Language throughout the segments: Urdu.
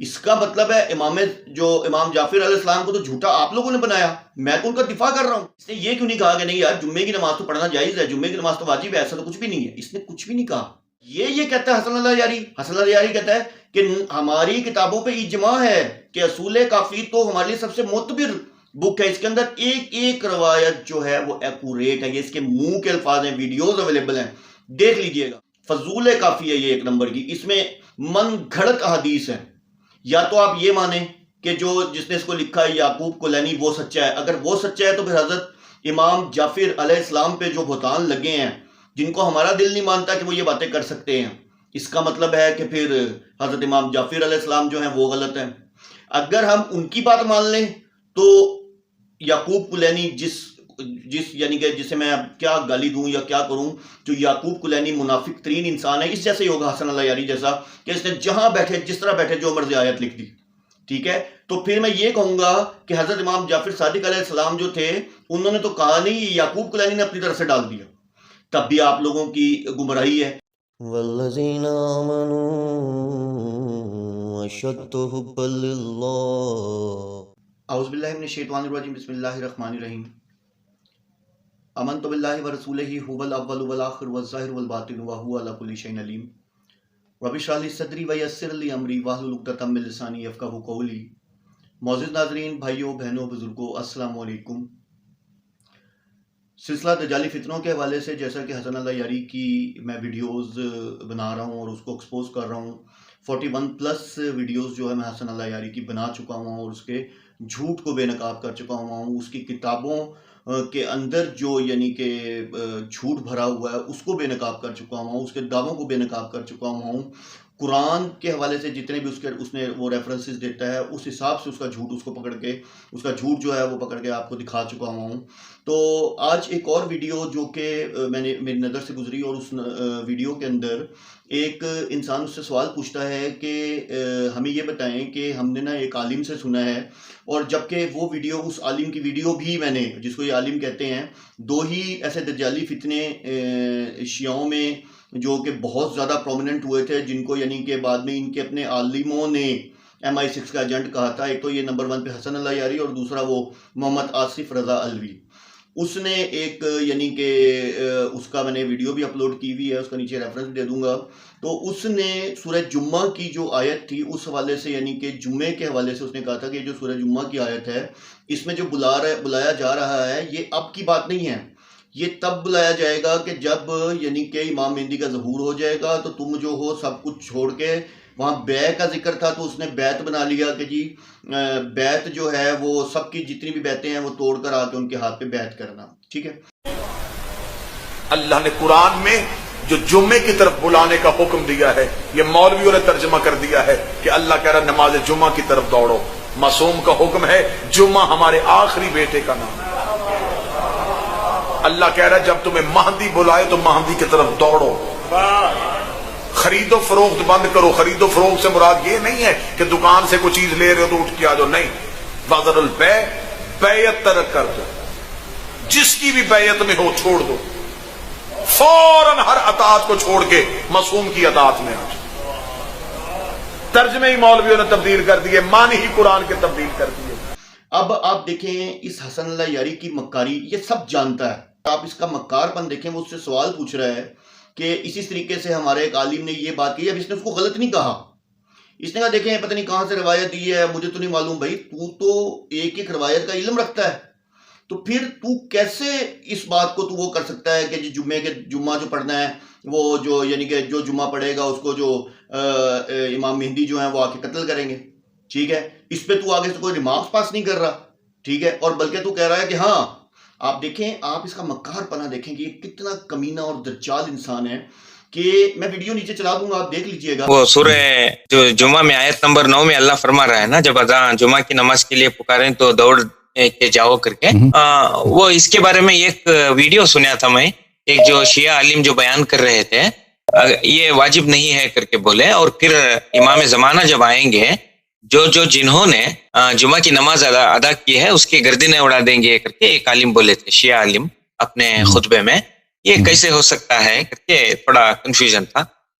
اس کا مطلب ہے امام جعفر علیہ السلام کو تو جھوٹا آپ لوگوں نے بنایا، میں تو ان کا دفاع کر رہا ہوں۔ اس نے یہ کیوں نہیں کہا کہ نہیں یار جمعے کی نماز تو پڑھنا جائز ہے، جمعے کی نماز تو واجب ہے، ایسا تو کچھ بھی نہیں ہے، اس نے کچھ بھی نہیں کہا۔ یہ کہتا ہے حسن اللہ یاری، حسن اللہ یاری کہتا ہے کہ ہماری کتابوں پہ اجماع ہے کہ اصول کافی تو ہمارے لیے سب سے معتبر بک ہے، اس کے اندر ایک ایک روایت جو ہے وہ ایکوریٹ ہے، یہ اس کے منہ کے الفاظ ہیں، ویڈیوز اویلیبل ہیں، دیکھ لیجئے گا۔ فضول کافی ہے یہ 1 نمبر کی، اس میں من گھڑت احادیث ہیں۔ یا تو آپ یہ مانیں کہ جس نے اس کو لکھا ہے یعقوب کلینی وہ سچا ہے، اگر وہ سچا ہے تو پھر حضرت امام جعفر علیہ السلام پہ جو بہتان لگے ہیں جن کو ہمارا دل نہیں مانتا کہ وہ یہ باتیں کر سکتے ہیں، اس کا مطلب ہے کہ پھر حضرت امام جعفر علیہ السلام جو ہیں وہ غلط ہیں۔ اگر ہم ان کی بات مان لیں تو یعقوب کلینی یعنی کہ جسے میں اب کیا گالی دوں یا کیا کروں، جو یعقوب کلینی منافق ترین انسان ہے، اس جیسے ہی ہوگا حسن اللہ یاری جیسا کہ اس نے جہاں بیٹھے جس طرح بیٹھے جو مرضی آیت لکھ دی، ٹھیک ہے۔ تو پھر میں یہ کہوں گا کہ حضرت امام جعفر صادق علیہ السلام جو تھے انہوں نے تو کہا نہیں، یعقوب کلینی نے اپنی طرف سے ڈال دیا، تب بھی آپ لوگوں کی گمراہی ہے۔ والذین آمنوا اشد حبا للہ۔ اعوذ باللہ من الشیطان الرجیم، بسم اللہ الرحمن الرحیم۔ آمنت باللہ ورسولہ هو الاول والآخر والظاہر والباطن وهو علی کل شیء علیم۔ رب اشرح لی صدری ویسر لی امری واحلل عقدۃ من لسانی یفقہوا قولی۔ معزز ناظرین، بھائیوں بہنوں بزرگوں، السلام علیکم۔ سلسلہ دجالی فتنوں کے حوالے سے جیسا کہ حسن اللہ یاری کی میں ویڈیوز بنا رہا ہوں اور اس کو ایکسپوز کر رہا ہوں، 41+ ویڈیوز جو ہے میں حسن اللہ یاری کی بنا چکا ہوں اور اس کے جھوٹ کو بے نقاب کر چکا ہوں، اس کی کتابوں کے اندر جو یعنی کہ جھوٹ بھرا ہوا ہے اس کو بے نقاب کر چکا ہوں، اس کے دعووں کو بے نقاب کر چکا ہوں۔ قرآن کے حوالے سے جتنے بھی اس نے وہ ریفرنسز دیتا ہے اس حساب سے اس کا جھوٹ اس کو پکڑ کے اس کا جھوٹ جو ہے وہ پکڑ کے آپ کو دکھا چکا ہوں۔ تو آج ایک اور ویڈیو جو کہ میری نظر سے گزری، اور اس ویڈیو کے اندر ایک انسان اس سے سوال پوچھتا ہے کہ ہمیں یہ بتائیں کہ ہم نے نا ایک عالم سے سنا ہے، اور جبکہ وہ ویڈیو اس عالم کی ویڈیو بھی میں نے، جس کو یہ عالم کہتے ہیں، 2 ہی ایسے دجالی فتنے شیعوں میں جو کہ بہت زیادہ پرومیننٹ ہوئے تھے، جن کو یعنی کہ بعد میں ان کے اپنے عالموں نے MI6 کا ایجنٹ کہا تھا۔ ایک تو یہ نمبر 1 پہ حسن اللہ یاری، اور دوسرا وہ محمد آصف رضا علوی۔ اس نے ایک یعنی کہ اس کا میں نے ویڈیو بھی اپلوڈ کی ہوئی ہے، اس کا نیچے ریفرنس بھی دے دوں گا۔ تو اس نے سورہ جمعہ کی جو آیت تھی اس حوالے سے، یعنی کہ جمعے کے حوالے سے اس نے کہا تھا کہ جو سورہ جمعہ کی آیت ہے اس میں جو بلایا جا رہا ہے یہ اب کی بات نہیں ہے، یہ تب بلایا جائے گا کہ جب یعنی کہ امام مہدی کا ظہور ہو جائے گا، تو تم جو ہو سب کچھ چھوڑ کے، وہاں بیع کا ذکر تھا تو اس نے بیعت بنا لیا کہ جی بیعت جو ہے وہ سب کی جتنی بھی بیعتیں ہیں وہ توڑ کر آ کے ان کے ہاتھ پہ بیعت کرنا، ٹھیک ہے۔ اللہ نے قرآن میں جو جمعے کی طرف بلانے کا حکم دیا ہے، یہ مولویوں نے ترجمہ کر دیا ہے کہ اللہ کہہ رہا نماز جمعہ کی طرف دوڑو۔ معصوم کا حکم ہے، جمعہ ہمارے آخری بیٹے کا نام ہے۔ اللہ کہہ رہا ہے جب تمہیں مہدی بلائے تو مہدی کی طرف دوڑو۔ خرید و فروخت بند کرو۔ خرید و فروخت سے مراد یہ نہیں ہے کہ دکان سے کوئی چیز لے رہے ہو تو اٹھ کے آ جاؤ، نہیں۔ وذر البیع، بیعت ترک کر دو، جس کی بھی بیعت میں ہو چھوڑ دو، فوراً ہر اطاعت کو چھوڑ کے معصوم کی اطاعت میں آ جاؤ۔ ترجمے ہی مولویوں نے تبدیل کر دیے، معنی ہی قرآن کے تبدیل کر دیے۔ اب آپ دیکھیں اس حسن اللہ یاری کی مکاری، یہ سب جانتا ہے۔ آپ اس کا مکار پن دیکھیں، وہ اس سے سوال پوچھ رہا ہے کہ اسی طریقے سے ہمارے ایک عالم نے یہ بات کی، اب اس نے اس کو غلط نہیں کہا، اس نے کہا دیکھیں پتہ نہیں کہاں سے روایت دی ہے، مجھے تو نہیں معلوم۔ بھائی تو ایک ایک روایت کا علم رکھتا ہے، تو پھر تو کیسے اس بات کو تو وہ کر سکتا ہے کہ جی جمعہ جو پڑھنا ہے وہ جو یعنی کہ جو جمعہ پڑھے گا اس کو جو امام مہدی جو ہیں وہ آ کے قتل کریں گے، ٹھیک ہے۔ اس پہ تو آگے سے کوئی ریمارکس پاس نہیں کر رہا، ٹھیک ہے، اور بلکہ تو کہہ رہا ہے کہ ہاں آپ دیکھیں، آپ اس کا مکار پنا دیکھیں کہ یہ کتنا کمینہ اور دجال انسان ہے، کہ میں ویڈیو نیچے چلا دوں گا، آپ دیکھ لیجئے گا۔ وہ سورہ جو جمعہ میں آیت نمبر 9 میں اللہ فرما رہا ہے نا، جب اذان جمعہ کی نماز کے لیے پکاریں تو دوڑ کے جاؤ کر کے، وہ اس کے بارے میں ایک ویڈیو سنیا تھا میں، ایک جو شیعہ عالم جو بیان کر رہے تھے یہ واجب نہیں ہے کر کے بولے، اور پھر امام زمانہ جب آئیں گے جو جنہوں نے جمعہ کی نماز ادا کی ہے اس کی گردنیں اڑا دیں گے کر کے ایک عالم بولے تھے، شیعہ عالم اپنے خطبے میں۔ یہ کیسے ہو سکتا ہے کر کے تھوڑا کنفیوژن تھا،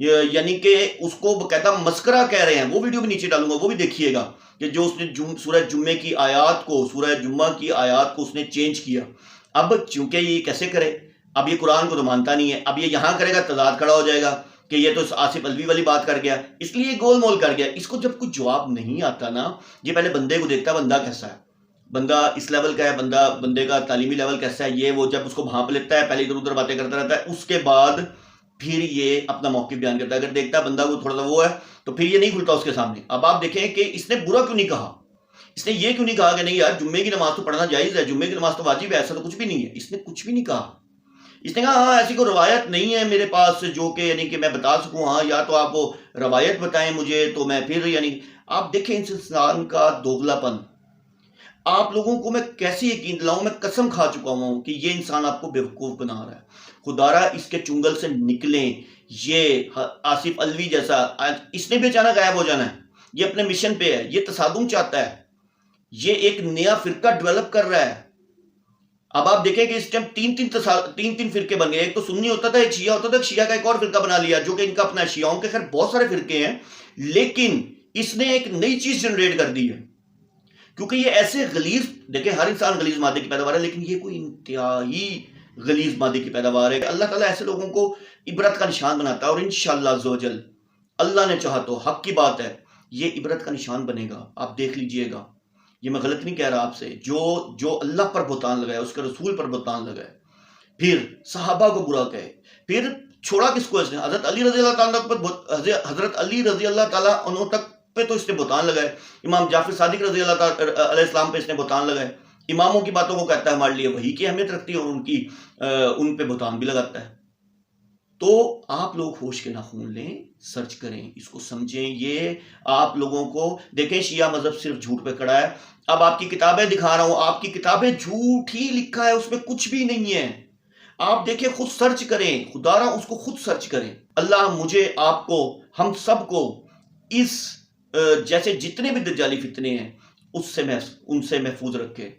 یعنی کہ اس کو باقاعدہ مسکرہ کہہ رہے ہیں. وہ ویڈیو بھی نیچے ڈالوں گا, وہ بھی دیکھیے گا کہ جو اس نے سورہ جمعہ کی آیات کو اس نے چینج کیا. اب چونکہ یہ کیسے کرے, اب یہ قرآن کو تو مانتا نہیں ہے, اب یہ یہاں کرے گا تضاد کھڑا ہو جائے گا کہ یہ تو آصف الوی والی بات کر گیا, اس لیے گول مول کر گیا. اس کو جب کچھ جواب نہیں آتا نا, یہ پہلے بندے کو دیکھتا ہے بندہ کیسا ہے, بندہ اس لیول کا ہے, بندے کا تعلیمی لیول کیسا ہے, یہ وہ جب اس کو بھانپ لیتا ہے, پہلے ادھر ادھر باتیں کرتا رہتا ہے, اس کے بعد پھر یہ اپنا موقف بیان کرتا ہے. اگر دیکھتا ہے بندہ کو تھوڑا سا وہ ہے تو پھر یہ نہیں کھلتا اس کے سامنے. اب آپ دیکھیں کہ اس نے برا کیوں نہیں کہا, اس نے یہ کیوں نہیں کہا کہ نہیں یار جمعے کی نماز تو پڑھنا جائز ہے, جمعے کی نماز تو واجب ہے, ایسا تو کچھ بھی نہیں ہے. اس نے کچھ بھی نہیں کہا. اس نے کہا ہاں ایسی کوئی روایت نہیں ہے میرے پاس جو کہ یعنی کہ میں بتا سکوں, ہاں یا تو آپ وہ روایت بتائیں مجھے تو میں پھر یعنی. آپ دیکھیں اس انسان کا دوغلا پن, آپ لوگوں کو میں کیسے یقین دلاؤں, میں قسم کھا چکا ہوں کہ یہ انسان آپ کو بیوقوف بنا رہا ہے. خدارا اس کے چنگل سے نکلیں. یہ آصف الوی جیسا, اس نے بھی اچانک غائب ہو جانا ہے, یہ اپنے مشن پہ ہے, یہ تصادم چاہتا ہے, یہ ایک نیا فرقہ ڈیولپ کر رہا ہے. اب آپ دیکھیں کہ اس ٹائم تین فرقے بن گئے, ایک تو سنی ہوتا تھا, ایک شیعہ ہوتا تھا, ایک شیعہ کا ایک اور فرقہ بنا لیا جو کہ ان کا اپنا شیعوں کے خیر بہت سارے فرقے ہیں, لیکن اس نے ایک نئی چیز جنریٹ کر دی ہے. کیونکہ یہ ایسے غلیظ, دیکھیں ہر انسان غلیظ مادے کی پیداوار ہے, لیکن یہ کوئی انتہائی غلیظ مادے کی پیداوار ہے. اللہ تعالیٰ ایسے لوگوں کو عبرت کا نشان بناتا ہے, اور انشاءاللہ عزوجل اللہ نے چاہا تو, حق کی بات ہے, یہ عبرت کا نشان بنے گا. آپ دیکھ لیجئے گا, یہ میں غلط نہیں کہہ رہا آپ سے. جو اللہ پر بہتان لگائے, اس کے رسول پر بہتان لگائے, پھر صحابہ کو برا کہے, پھر چھوڑا کس کو اس نے, حضرت علی رضی اللہ تعالیٰ عنہ تک پہ تو اس نے بہتان لگائے, امام جعفر صادق رضی اللہ تعالیٰ علیہ السلام پہ اس نے بہتان لگائے, اماموں کی باتوں کو کہتا ہے ہمارے لیے وحی کی اہمیت رکھتی ہے, اور ان پہ بہتان بھی لگاتا ہے. تو آپ لوگ ہوش کے ناخون لیں, سرچ کریں, اس کو سمجھیں. یہ آپ لوگوں کو دیکھیں شیعہ مذہب صرف جھوٹ پہ کھڑا ہے. اب آپ کی کتابیں دکھا رہا ہوں, آپ کی کتابیں جھوٹ ہی لکھا ہے, اس میں کچھ بھی نہیں ہے. آپ دیکھیں, خود سرچ کریں, خدا را اس کو خود سرچ کریں. اللہ مجھے, آپ کو, ہم سب کو اس جیسے جتنے بھی دجالی فتنے ہیں ان سے محفوظ رکھے.